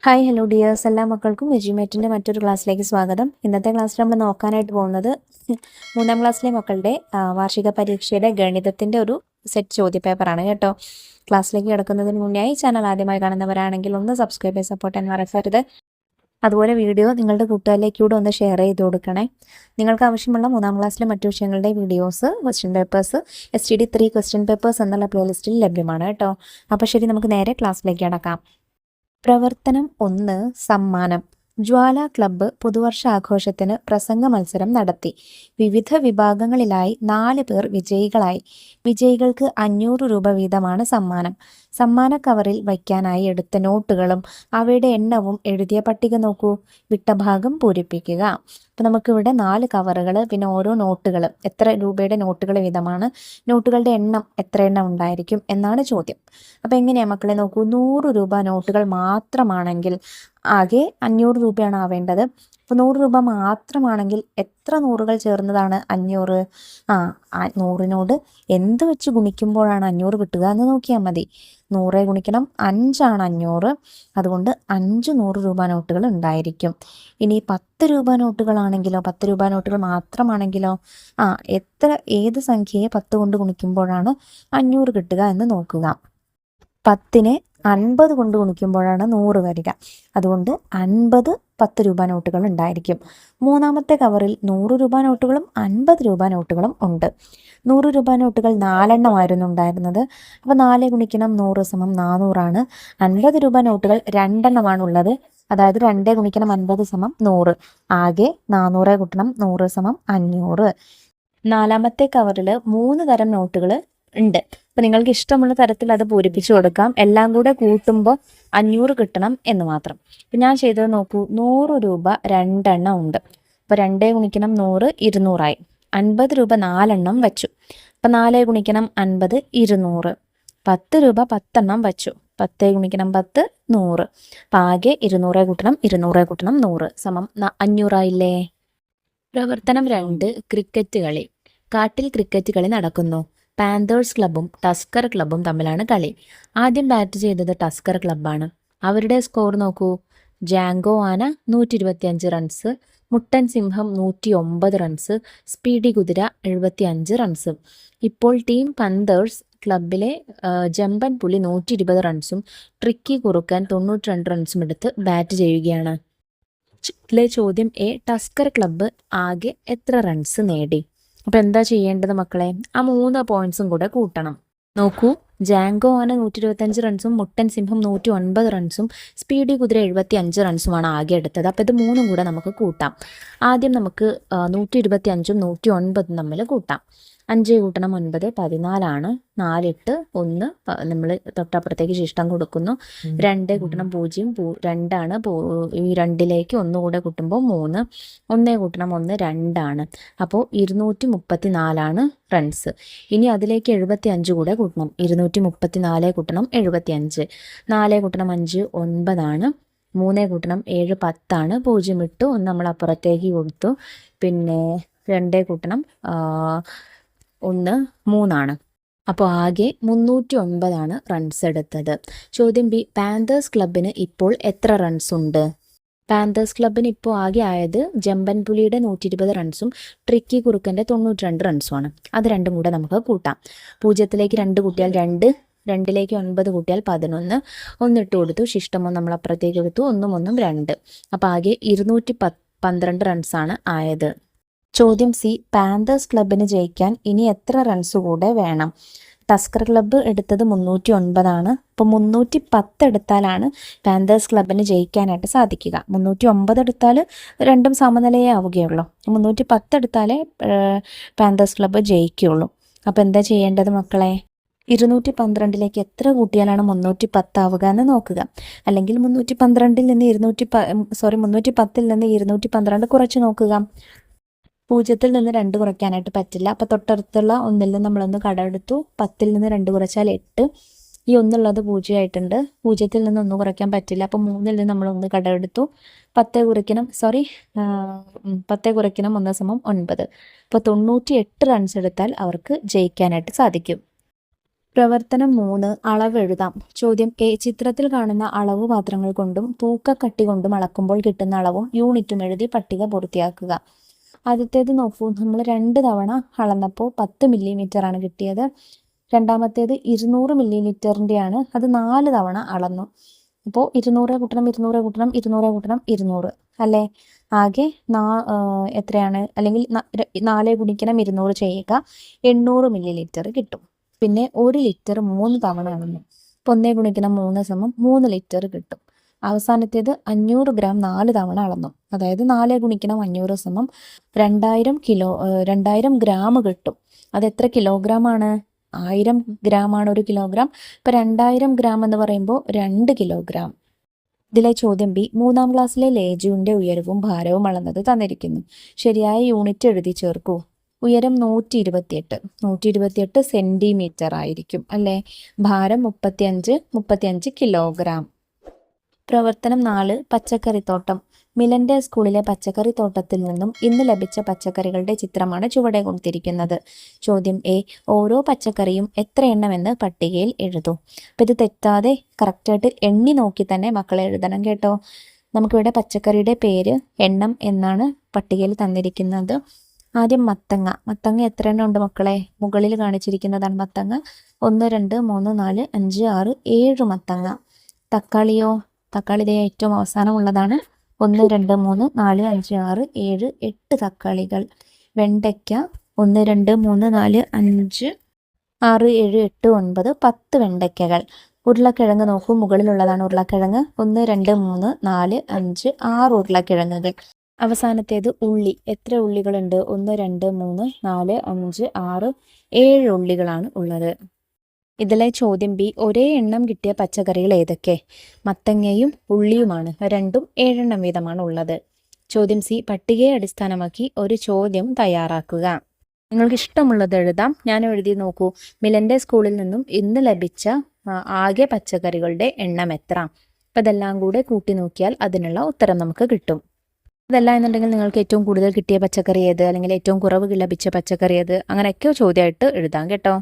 Hi hello dears, എല്ലാ മക്കൾക്കും എജ്യുമേറ്റിൻ്റെ മറ്റൊരു ക്ലാസ്സിലേക്ക് സ്വാഗതം. ഇന്നത്തെ ക്ലാസ്സിൽ നമ്മൾ നോക്കാനായിട്ട് പോകുന്നത് 3ാം ക്ലാസ്സിലെ മക്കളുടെ വാർഷിക പരീക്ഷയുടെ ഗണിതത്തിൻ്റെ ഒരു സെറ്റ് ചോദ്യപേപ്പറാണ് കേട്ടോ. ക്ലാസ്സിലേക്ക് കിടക്കുന്നതിന് മുന്നേ ഈ ചാനൽ ആദ്യമായി കാണുന്നവരാണെങ്കിൽ ഒന്ന് സബ്സ്ക്രൈബ് ചെയ്ത് സപ്പോർട്ട് ചെയ്യാൻ മറക്കരുത്. അതുപോലെ വീഡിയോ നിങ്ങളുടെ കൂട്ടുകാരിലേക്കൂടെ ഒന്ന് ഷെയർ ചെയ്ത് കൊടുക്കണേ. നിങ്ങൾക്ക് ആവശ്യമുള്ള 3ാം ക്ലാസ്സിലെ മറ്റു വിഷയങ്ങളുടെ videos, question papers, STD 3 question papers എന്നുള്ള പ്ലേലിസ്റ്റിൽ ലഭ്യമാണ് കേട്ടോ. അപ്പോൾ ശരി, നമുക്ക് നേരെ ക്ലാസ്സിലേക്ക് കടക്കാം. പ്രവർത്തനം 1, സമ്മാനം. ജ്വാല ക്ലബ്ബ് പുതുവർഷാഘോഷത്തിന് പ്രസംഗ മത്സരം നടത്തി. വിവിധ വിഭാഗങ്ങളിലായി 4 പേർ വിജയികളായി. വിജയികൾക്ക് 500 രൂപ വീതമാണ് സമ്മാനം. സമ്മാന കവറിൽ വയ്ക്കാനായി എടുത്ത നോട്ടുകളും അവയുടെ എണ്ണവും എഴുതിയ പട്ടിക നോക്കൂ. വിട്ട ഭാഗം പൂരിപ്പിക്കുക. അപ്പോൾ നമുക്കിവിടെ 4 കവറുകൾ, പിന്നെ ഓരോ നോട്ടുകൾ, എത്ര രൂപയുടെ നോട്ടുകൾ വീതമാണ്, നോട്ടുകളുടെ എണ്ണം എത്ര എണ്ണം ഉണ്ടായിരിക്കും എന്നാണ് ചോദ്യം. അപ്പോൾ എങ്ങനെയാണ് മക്കളെ, നോക്കൂ. 100 രൂപ നോട്ടുകൾ മാത്രമാണെങ്കിൽ ആകെ 500 രൂപയാണ് ആവേണ്ടത്. അപ്പോൾ 100 രൂപ മാത്രമാണെങ്കിൽ എത്ര നൂറുകൾ ചേർന്നതാണ് 500? 100നോട് എന്ത് വെച്ച് ഗുണിക്കുമ്പോഴാണ് 500 കിട്ടുക എന്ന് നോക്കിയാൽ മതി. 100 ഗുണിക്കണം 5 ആണ് 500. അതുകൊണ്ട് 5 100 രൂപ നോട്ടുകൾ ഉണ്ടായിരിക്കും. ഇനി 10 രൂപ നോട്ടുകളാണെങ്കിലോ, 10 രൂപ നോട്ടുകൾ മാത്രമാണെങ്കിലോ ഏത് സംഖ്യയെ 10 കൊണ്ട് ഗുണിക്കുമ്പോഴാണ് 500 കിട്ടുക എന്ന് നോക്കുക. 10നെ 50 കൊണ്ട് ഗുണിക്കുമ്പോഴാണ് 100 വരിക. അതുകൊണ്ട് 50 10 രൂപ നോട്ടുകൾ ഉണ്ടായിരിക്കും. 3ാമത്തെ കവറിൽ 100 രൂപ നോട്ടുകളും 50 രൂപ നോട്ടുകളും ഉണ്ട്. 100 രൂപ നോട്ടുകൾ 4 എണ്ണമായിരുന്നു ഉണ്ടായിരുന്നത്. അപ്പോൾ 4 ഗുണിക്കണം 100 സമം 400 ആണ്. 50 രൂപ നോട്ടുകൾ 2 എണ്ണമാണുള്ളത്. അതായത് 2 ഗുണിക്കണം 50 സമം 100. ആകെ 400 കൂട്ടണം 100 സമം 500. 4ാമത്തെ കവറിൽ 3 തരം നോട്ടുകൾ ഉണ്ട്. അപ്പം നിങ്ങൾക്ക് ഇഷ്ടമുള്ള തരത്തിൽ അത് പൂരിപ്പിച്ചു കൊടുക്കാം. എല്ലാം കൂടെ കൂട്ടുമ്പോൾ 500 കിട്ടണം എന്ന് മാത്രം. അപ്പം ഞാൻ ചെയ്തത് നോക്കൂ. 100 രൂപ 2 എണ്ണം ഉണ്ട്. അപ്പോൾ 2 ഗുണിക്കണം 100 200 ആയി. 50 രൂപ 4 എണ്ണം വെച്ചു. അപ്പം 4 ഗുണിക്കണം 50 200. 10 രൂപ 10 എണ്ണം വെച്ചു. 10 ഗുണിക്കണം 10 100. അപ്പം ആകെ 200 കൂട്ടണം 100 സമം 500 ആയില്ലേ. പ്രവർത്തനം 2, ക്രിക്കറ്റ് കളി. കാട്ടിൽ ക്രിക്കറ്റ് കളി നടക്കുന്നു. പാന്തേഴ്സ് ക്ലബ്ബും ടസ്കർ ക്ലബ്ബും തമ്മിലാണ് കളി. ആദ്യം ബാറ്റ് ചെയ്തത് ടസ്കർ ക്ലബ്ബാണ്. അവരുടെ സ്കോർ നോക്കൂ. ജാങ്കോ ആന 125 റൺസ്, മുട്ടൻ സിംഹം 109 റൺസ്, സ്പീഡി കുതിര 75 റൺസ്. ഇപ്പോൾ ടീം പാന്തേഴ്സ് ക്ലബിലെ ജമ്പൻ പുലി 120 റൺസും ട്രിക്കി കുറുക്കൻ 92 റൺസും എടുത്ത് ബാറ്റ് ചെയ്യുകയാണ്. ചോദ്യം എ, ടസ്കർ ക്ലബ്ബ് ആകെ എത്ര റൺസ് നേടി? അപ്പോൾ എന്താ ചെയ്യേണ്ടത് മക്കളെ? ആ 3 പോയിന്റ്സും കൂടെ കൂട്ടണം. നോക്കൂ. ജാങ്കോ ആന 125 റൺസും, മുട്ടൻ സിംഹം 109 റൺസും, സ്പീഡി കുതിര 75 റൺസുമാണ് ആകെ എടുത്തത്. അപ്പോൾ ഇത് 3ഉം കൂടെ നമുക്ക് കൂട്ടാം. ആദ്യം നമുക്ക് 125ഉം 109ഉം തമ്മിൽ കൂട്ടാം. 5 കൂട്ടണം 9 14 4 ഇട്ട് 1 നമ്മൾ തൊട്ടപ്പുറത്തേക്ക് ശിഷ്ടം കൊടുക്കുന്നു. 2 കൂട്ടണം 0 2 ഈ 2ലേക്ക് 1 കൂടെ കൂട്ടുമ്പോൾ 3. 1 കൂട്ടണം 1 2. അപ്പോൾ 234 റൺസ്. ഇനി അതിലേക്ക് 75 കൂടെ കൂട്ടണം. 234 കൂട്ടണം 75. 4 കൂട്ടണം 5 9. 3 കൂട്ടണം 7 10. 0 ഇട്ടു 1 നമ്മൾ അപ്പുറത്തേക്ക് കൊടുത്തു. പിന്നെ 2 കൂട്ടണം 1 3. അപ്പോൾ ആകെ 309 റൺസ് എടുത്തത്. ചോദ്യം ബി, പാന്തേഴ്സ് ക്ലബിന് ഇപ്പോൾ എത്ര റൺസ് ഉണ്ട്? പാന്തേഴ്സ് ക്ലബിന് ഇപ്പോൾ ആകെ ആയത് ജമ്പൻ പുലിയുടെ 120 റൺസും ട്രിക്കി കുറുക്കൻ്റെ 92 റൺസുമാണ്. അത് രണ്ടും കൂടെ നമുക്ക് കൂട്ടാം. 0ലേക്ക് 2 കൂട്ടിയാൽ 2, 2ലേക്ക് 9 കൂട്ടിയാൽ 11. 1 ഇട്ട് കൊടുത്തു. ശിഷ്ടമോ നമ്മൾ അപ്പുറത്തേക്ക് എടുത്തു. 1 1 2. അപ്പോൾ ആകെ 212 റൺസാണ് ആയത്. ചോദ്യം സി, പാന്തേഴ്സ് ക്ലബിന് ജയിക്കാൻ ഇനി എത്ര റൺസ് കൂടെ വേണം? ടസ്കർ ക്ലബ്ബ് എടുത്തത് 309 അപ്പോൾ 310 എടുത്താലാണ് പാന്തേഴ്സ് ക്ലബിന് ജയിക്കാനായിട്ട് സാധിക്കുക. 309 എടുത്താൽ രണ്ടും സമനിലയേ ആവുകയുള്ളൂ. 310 എടുത്താലേ പാന്തേഴ്സ് ക്ലബ്ബ് ജയിക്കുകയുള്ളൂ. അപ്പോൾ എന്താ ചെയ്യേണ്ടത് മക്കളെ? 212ലേക്ക് എത്ര കൂട്ടിയാലാണ് 310 ആവുക എന്ന് നോക്കുക. അല്ലെങ്കിൽ 312ൽ നിന്ന് 310ൽ നിന്ന് 212 കുറച്ച് നോക്കുക. 0ൽ നിന്ന് 2 കുറയ്ക്കാനായിട്ട് പറ്റില്ല. അപ്പോൾ തൊട്ടടുത്തുള്ള 1ൽ നിന്ന് നമ്മളൊന്ന് കടമെടുത്തു. 10ൽ നിന്ന് 2 കുറച്ചാൽ 8. ഈ 1 0 ആയിട്ടുണ്ട്. 0ൽ നിന്ന് 1 കുറയ്ക്കാൻ പറ്റില്ല. അപ്പോൾ 3ൽ നിന്ന് നമ്മൾ 1 കടമെടുത്തു. 10 കുറയ്ക്കണം 1 സമം 9. അപ്പോൾ 98 റൺസ് എടുത്താൽ അവർക്ക് ജയിക്കാനായിട്ട് സാധിക്കും. പ്രവർത്തനം 3 അളവെഴുതാം. ചോദ്യം എ. ചിത്രത്തിൽ കാണുന്ന അളവ് പാത്രങ്ങൾ കൊണ്ടും തൂക്കക്കട്ടി കൊണ്ടും അളക്കുമ്പോൾ കിട്ടുന്ന അളവും യൂണിറ്റും എഴുതി പട്ടിക പൂർത്തിയാക്കുക. ആദ്യത്തേത് നോക്കൂ, നമ്മൾ 2 തവണ അളന്നപ്പോൾ 10 മില്ലിമീറ്റർ ആണ് കിട്ടിയത്. രണ്ടാമത്തേത് 200 മില്ലിമീറ്ററിൻ്റെയാണ്, അത് 4 തവണ അളന്നു. അപ്പോൾ 200 കൂട്ടണം 200 കൂട്ടണം 200 കൂട്ടണം 200 അല്ലേ? ആകെ എത്രയാണ്? അല്ലെങ്കിൽ 4 ഗുണിക്കണം 200 ചെയ്യുക, 800 മില്ലിലിറ്റർ കിട്ടും. പിന്നെ 1 ലിറ്റർ 3 തവണ അളന്നു. അപ്പോൾ 1 ഗുണിക്കണം 3 സമം 3 ലിറ്റർ കിട്ടും. അവസാനത്തേത് 500 ഗ്രാം 4 തവണ അളന്നു. അതായത് 4 ഗുണിക്കണം 500 സമം 2000 ഗ്രാം കിട്ടും. അത് എത്ര കിലോഗ്രാം ആണ്? 1000 ഗ്രാം ആണ് 1 കിലോഗ്രാം. ഇപ്പം 2000 ഗ്രാം എന്ന് പറയുമ്പോൾ 2 കിലോഗ്രാം. ഇതിലെ ചോദ്യം ബി. 3-ാം ക്ലാസ്സിലെ ലേജുവിൻ്റെ ഉയരവും ഭാരവും അളന്നത് തന്നിരിക്കുന്നു. ശരിയായ യൂണിറ്റ് എഴുതി ചേർക്കൂ. ഉയരം 128 സെൻറ്റിമീറ്റർ ആയിരിക്കും അല്ലേ? ഭാരം 35 കിലോഗ്രാം. പ്രവർത്തനം 4 പച്ചക്കറിത്തോട്ടം. മിലന്റെ സ്കൂളിലെ പച്ചക്കറിത്തോട്ടത്തിൽ നിന്നും ഇന്ന് ലഭിച്ച പച്ചക്കറികളുടെ ചിത്രമാണ് ചുവടെ കൊടുത്തിരിക്കുന്നത്. ചോദ്യം എ. ഓരോ പച്ചക്കറിയും എത്ര എണ്ണമെന്ന് പട്ടികയിൽ എഴുതൂ. അപ്പം ഇത് തെറ്റാതെ കറക്റ്റായിട്ട് എണ്ണി നോക്കി തന്നെ മക്കളെ എഴുതണം കേട്ടോ. നമുക്കിവിടെ പച്ചക്കറിയുടെ പേര് എണ്ണം എന്നാണ് പട്ടികയിൽ തന്നിരിക്കുന്നത്. ആദ്യം മത്തങ്ങ എത്ര എണ്ണം ഉണ്ട് മക്കളെ? മുകളിൽ കാണിച്ചിരിക്കുന്നതാണ് മത്തങ്ങ. 1 2 3 4 5 6 7 മത്തങ്ങ. തക്കാളി ദേ ഏറ്റവും അവസാനമുള്ളതാണ്. 1 2 3 4 5 6 7 8 തക്കാളികൾ. വെണ്ടയ്ക്ക 1 2 3 4 5 6 7 8 9 10 വെണ്ടയ്ക്കകൾ. ഉരുളക്കിഴങ്ങ് നോക്കൂ, മുകളിലുള്ളതാണ് ഉരുളക്കിഴങ്ങ്. 1 2 3 4 5 6 ഉരുളക്കിഴങ്ങുകൾ. അവസാനത്തേത് ഉള്ളി. എത്ര ഉള്ളികളുണ്ട്? 1 2 3 4 5 6 7 ഉള്ളികളാണ് ഉള്ളത്. ഇതിലെ ചോദ്യം ബി. ഒരേ എണ്ണം കിട്ടിയ പച്ചക്കറികൾ ഏതൊക്കെ? മത്തങ്ങയും ഉള്ളിയുമാണ്. രണ്ടും 7 എണ്ണം വീതമാണ് ഉള്ളത്. ചോദ്യം സി. പട്ടികയെ അടിസ്ഥാനമാക്കി ഒരു ചോദ്യം തയ്യാറാക്കുക. നിങ്ങൾക്ക് ഇഷ്ടമുള്ളത് എഴുതാം. ഞാൻ എഴുതി നോക്കൂ. മിലന്റെ സ്കൂളിൽ നിന്നും ഇന്ന് ലഭിച്ച ആകെ പച്ചക്കറികളുടെ എണ്ണം എത്ര? അപ്പം ഇതെല്ലാം കൂടെ കൂട്ടി നോക്കിയാൽ അതിനുള്ള ഉത്തരം നമുക്ക് കിട്ടും. അതല്ല എന്നുണ്ടെങ്കിൽ നിങ്ങൾക്ക് ഏറ്റവും കൂടുതൽ കിട്ടിയ പച്ചക്കറി ഏത്, അല്ലെങ്കിൽ ഏറ്റവും കുറവ് ലഭിച്ച പച്ചക്കറി ഏത്, അങ്ങനെയൊക്കെ ചോദ്യമായിട്ട് എഴുതാം കേട്ടോ.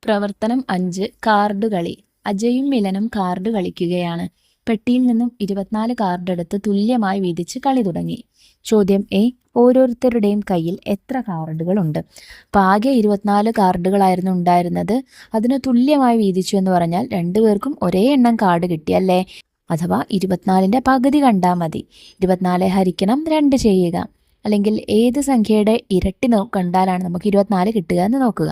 പ്രവർത്തനം 5 കാർഡ് കളി. അജയും മിലനും കാർഡ് കളിക്കുകയാണ്. പെട്ടിയിൽ നിന്നും 24 കാർഡ് എടുത്ത് തുല്യമായി വീതിച്ച് കളി തുടങ്ങി. ചോദ്യം എ. ഓരോരുത്തരുടെയും കയ്യിൽ എത്ര കാർഡുകളുണ്ട്? അപ്പം ആകെ 24 കാർഡുകളായിരുന്നു ഉണ്ടായിരുന്നത്. അതിന് തുല്യമായി വീതിച്ചു എന്ന് പറഞ്ഞാൽ 2 പേർക്കും ഒരേ എണ്ണം കാർഡ് കിട്ടിയല്ലേ? അഥവാ 24ൻ്റെ പകുതി കണ്ടാൽ മതി. 24 ഹരിക്കണം 2 ചെയ്യുക. അല്ലെങ്കിൽ ഏത് സംഖ്യയുടെ ഇരട്ടി കണ്ടാലാണ് നമുക്ക് 24 കിട്ടുക എന്ന് നോക്കുക.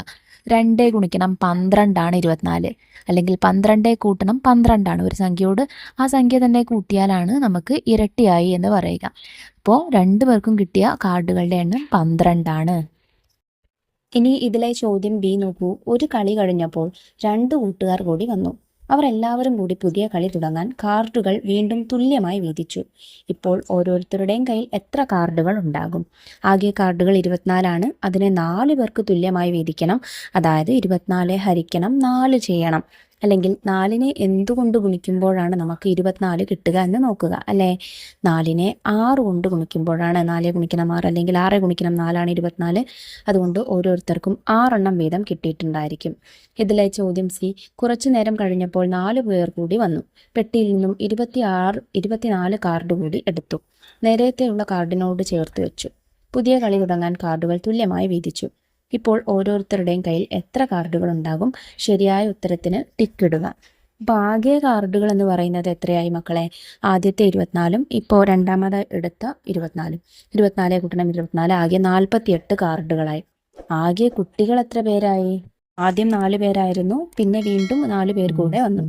2 ഗുണിക്കണം 12 ആണ് 24. അല്ലെങ്കിൽ 12 കൂട്ടണം 12 ആണ്. ഒരു സംഖ്യയോട് ആ സംഖ്യ തന്നെ കൂട്ടിയാലാണ് നമുക്ക് ഇരട്ടിയായി എന്ന് പറയുക. അപ്പോൾ 2 പേർക്കും കിട്ടിയ കാർഡുകളുടെ എണ്ണം 12 ആണ്. ഇനി ഇതിലെ ചോദ്യം ബി നോക്കൂ. ഒരു കളി കഴിഞ്ഞപ്പോൾ 2 കൂട്ടുകാർ കൂടി വന്നു. അവർ എല്ലാവരും കൂടി പുതിയ കളി തുടങ്ങാൻ കാർഡുകൾ വീണ്ടും തുല്യമായി വീതിച്ചു. ഇപ്പോൾ ഓരോരുത്തരുടെയും കയ്യിൽ എത്ര കാർഡുകൾ ഉണ്ടാകും? ആകെ കാർഡുകൾ 24 ആണ്. അതിനെ 4 പേർക്ക് തുല്യമായി വീതിക്കണം. അതായത് 24 ഹരിക്കണം 4 ചെയ്യണം. അല്ലെങ്കിൽ 4നെ എന്തുകൊണ്ട് ഗുണിക്കുമ്പോഴാണ് നമുക്ക് 24 കിട്ടുക എന്ന് നോക്കുക അല്ലേ? 4നെ 6 കൊണ്ട് ഗുണിക്കുമ്പോഴാണ്. 4 ഗുണിക്കണം 6 അല്ലെങ്കിൽ 6 ഗുണിക്കണം 4 24. അതുകൊണ്ട് ഓരോരുത്തർക്കും 6 എണ്ണം വീതം കിട്ടിയിട്ടുണ്ടായിരിക്കും. ഇതിലെ ചോദ്യം സി. കുറച്ചു നേരം കഴിഞ്ഞപ്പോൾ 4 പേർ കൂടി വന്നു. പെട്ടിയിൽ നിന്നും 24 കാർഡ് കൂടി എടുത്തു. നേരത്തെയുള്ള കാർഡിനോട് ചേർത്ത് വെച്ചു. പുതിയ കളി തുടങ്ങാൻ കാർഡുകൾ തുല്യമായി വീതിച്ചു. ഇപ്പോൾ ഓരോരുത്തരുടെയും കയ്യിൽ എത്ര കാർഡുകൾ ഉണ്ടാകും? ശരിയായ ഉത്തരത്തിന് ടിക്കിടുക. അപ്പോൾ ആകെ കാർഡുകൾ എന്ന് പറയുന്നത് എത്രയായി മക്കളെ? ആദ്യത്തെ 24ഉം ഇപ്പോൾ രണ്ടാമത് എടുത്ത 24. 24 കൂട്ടണം 24 ആകെ 48 കാർഡുകളായി. ആകെ കുട്ടികൾ എത്ര പേരായി? ആദ്യം 4 പേരായിരുന്നു, പിന്നെ വീണ്ടും 4 പേർ കൂടെ വന്നു.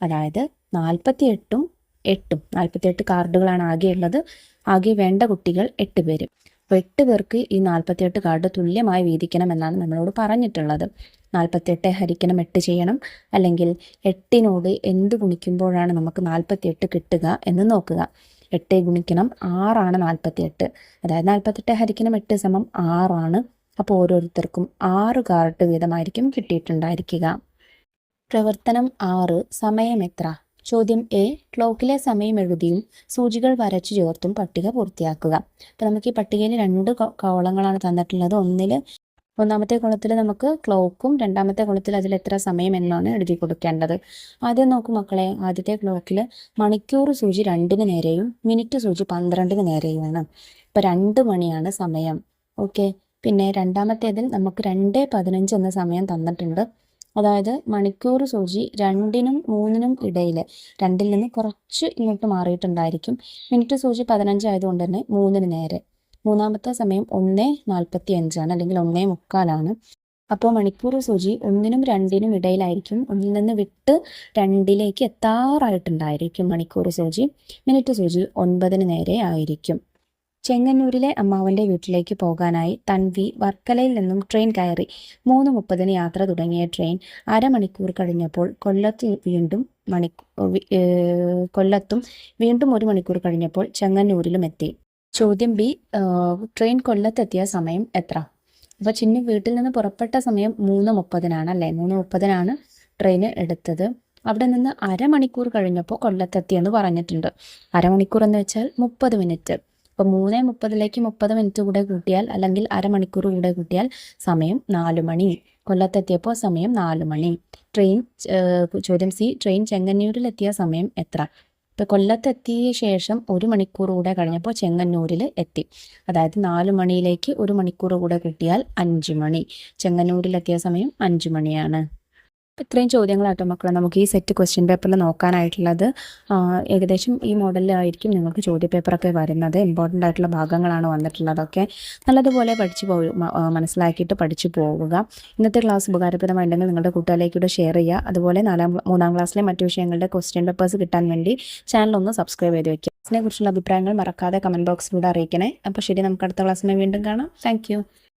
അതായത് 48ഉം 8ഉം 48 കാർഡുകളാണ് ആകെ ഉള്ളത്. ആകെ വേണ്ട കുട്ടികൾ 8 പേര്. അപ്പോൾ 8 പേർക്ക് ഈ 48 കാർഡ് തുല്യമായി വീതിക്കണം എന്നാണ് നമ്മളോട് പറഞ്ഞിട്ടുള്ളത്. 48 ഹരിക്കണം 8 ചെയ്യണം. അല്ലെങ്കിൽ 8നോട് എന്ത് ഗുണിക്കുമ്പോഴാണ് നമുക്ക് 48 കിട്ടുക എന്ന് നോക്കുക. 8 ഗുണിക്കണം 6 ആണ് 48. അതായത് 48 ഹരിക്കണം 8 സമം 6 ആണ്. അപ്പോൾ ഓരോരുത്തർക്കും 6 കാർഡ് വീതമായിരിക്കും കിട്ടിയിട്ടുണ്ടായിരിക്കുക. പ്രവർത്തനം 6 സമയം എത്ര? ചോദ്യം എ. ക്ലോക്കിലെ സമയം എഴുതിയും സൂചികൾ വരച്ചു ചേർത്തും പട്ടിക പൂർത്തിയാക്കുക. അപ്പോൾ നമുക്ക് ഈ പട്ടികയിൽ 2 കോളങ്ങളാണ് തന്നിട്ടുള്ളത്. ഒന്നിൽ ഒന്നാമത്തെ കോളത്തിൽ നമുക്ക് ക്ലോക്കും, രണ്ടാമത്തെ കോളത്തിൽ അതിൽ എത്ര സമയം എന്നാണ് എഴുതി കൊടുക്കേണ്ടത്. ആദ്യം നോക്കൂ മക്കളെ, ആദ്യത്തെ ക്ലോക്കിൽ മണിക്കൂർ സൂചി 2-ന് നേരെയും മിനിറ്റ് സൂചി 12-ന് നേരെയുമാണ്. ഇപ്പോൾ 2 മണിയാണ് സമയം. ഓക്കെ. പിന്നെ രണ്ടാമത്തേതിൽ നമുക്ക് 2:15 എന്ന സമയം തന്നിട്ടുണ്ട്. അതായത് മണിക്കൂർ സൂചി 2-നും 3-നും ഇടയിൽ, 2-ൽ നിന്ന് കുറച്ച് ഇങ്ങോട്ട് മാറിയിട്ടുണ്ടായിരിക്കും. മിനിറ്റ് സൂചി 15 ആയതുകൊണ്ട് തന്നെ 3-ന് നേരെ. മൂന്നാമത്തെ സമയം 1:45 അല്ലെങ്കിൽ 1:45. അപ്പോൾ മണിക്കൂർ സൂചി 1-നും 2-നും ഇടയിലായിരിക്കും. 1-ൽ നിന്ന് വിട്ട് 2-ലേക്ക് എത്താറായിട്ടുണ്ടായിരിക്കും മണിക്കൂർ സൂചി. മിനിറ്റ് സൂചി 9-ന് നേരെ ആയിരിക്കും. ചെങ്ങന്നൂരിലെ അമ്മാവൻ്റെ വീട്ടിലേക്ക് പോകാനായി തൻവി വർക്കലയിൽ നിന്നും ട്രെയിൻ കയറി. 3:30-ന് യാത്ര തുടങ്ങിയ ട്രെയിൻ അരമണിക്കൂർ കഴിഞ്ഞപ്പോൾ കൊല്ലത്തും വീണ്ടും 1 മണിക്കൂർ കഴിഞ്ഞപ്പോൾ ചെങ്ങന്നൂരിലും എത്തി. ചോദ്യം ബി, ട്രെയിൻ കൊല്ലത്തെത്തിയ സമയം എത്ര? അപ്പോൾ ചിന്നു വീട്ടിൽ നിന്ന് പുറപ്പെട്ട സമയം 3:30-നാണ് അല്ലേ? 3:30-നാണ് ട്രെയിൻ എടുത്തത്. അവിടെ നിന്ന് അരമണിക്കൂർ കഴിഞ്ഞപ്പോൾ കൊല്ലത്തെത്തിയെന്ന് പറഞ്ഞിട്ടുണ്ട്. അരമണിക്കൂർ എന്ന് വെച്ചാൽ 30 മിനിറ്റ്. അപ്പോൾ 3:30-ലേക്ക് 30 മിനിറ്റ് കൂടെ കൂട്ടിയാൽ, അല്ലെങ്കിൽ അരമണിക്കൂർ കൂടെ കൂട്ടിയാൽ സമയം 4 മണി. കൊല്ലത്തെത്തിയപ്പോൾ സമയം 4 മണി. ചോദ്യം സി, ട്രെയിൻ ചെങ്ങന്നൂരിലെത്തിയ സമയം എത്ര? ഇപ്പോൾ കൊല്ലത്തെത്തിയ ശേഷം 1 മണിക്കൂർ കൂടെ കഴിഞ്ഞപ്പോൾ ചെങ്ങന്നൂരിൽ എത്തി. അതായത് 4 മണിയിലേക്ക് 1 മണിക്കൂർ കൂടെ കൂട്ടിയാൽ 5 മണി. ചെങ്ങന്നൂരിലെത്തിയ സമയം 5 മണിയാണ്. ഇത്രയും ചോദ്യങ്ങളാട്ടോ മക്കളെ നമുക്ക് ഈ സെറ്റ് ക്വസ്റ്റ്യൻ പേപ്പറിൽ നോക്കാനായിട്ടുള്ളത്. ഏകദേശം ഈ മോഡലിലായിരിക്കും നിങ്ങൾക്ക് ചോദ്യപേപ്പറൊക്കെ വരുന്നത്. ഇമ്പോർട്ടൻ്റ് ആയിട്ടുള്ള ഭാഗങ്ങളാണ് വന്നിട്ടുള്ളതൊക്കെ. നല്ലതുപോലെ മനസ്സിലാക്കിയിട്ട് പഠിച്ചു പോവുക. ഇന്നത്തെ ക്ലാസ് ഉപകാരപ്രദമായിട്ടുണ്ടെങ്കിൽ നിങ്ങളുടെ കൂട്ടുകാരിലേക്കൂടെ ഷെയർ ചെയ്യുക. അതുപോലെ 3-ാം ക്ലാസ്സിലെ മറ്റു വിഷയങ്ങളുടെ ക്വസ്റ്റ്യൻ പേപ്പേഴ്സ് കിട്ടാൻ വേണ്ടി ചാനൽ സബ്സ്ക്രൈബ് ചെയ്ത് വെക്കുക. ഇതിനെക്കുറിച്ചുള്ള അഭിപ്രായങ്ങൾ മറക്കാതെ കമൻറ്റ് ബോക്സിലൂടെ അറിയിക്കണേ. അപ്പോൾ ശരി, നമുക്ക് അടുത്ത ക്ലാസ്സിനെ വീണ്ടും കാണാം. താങ്ക്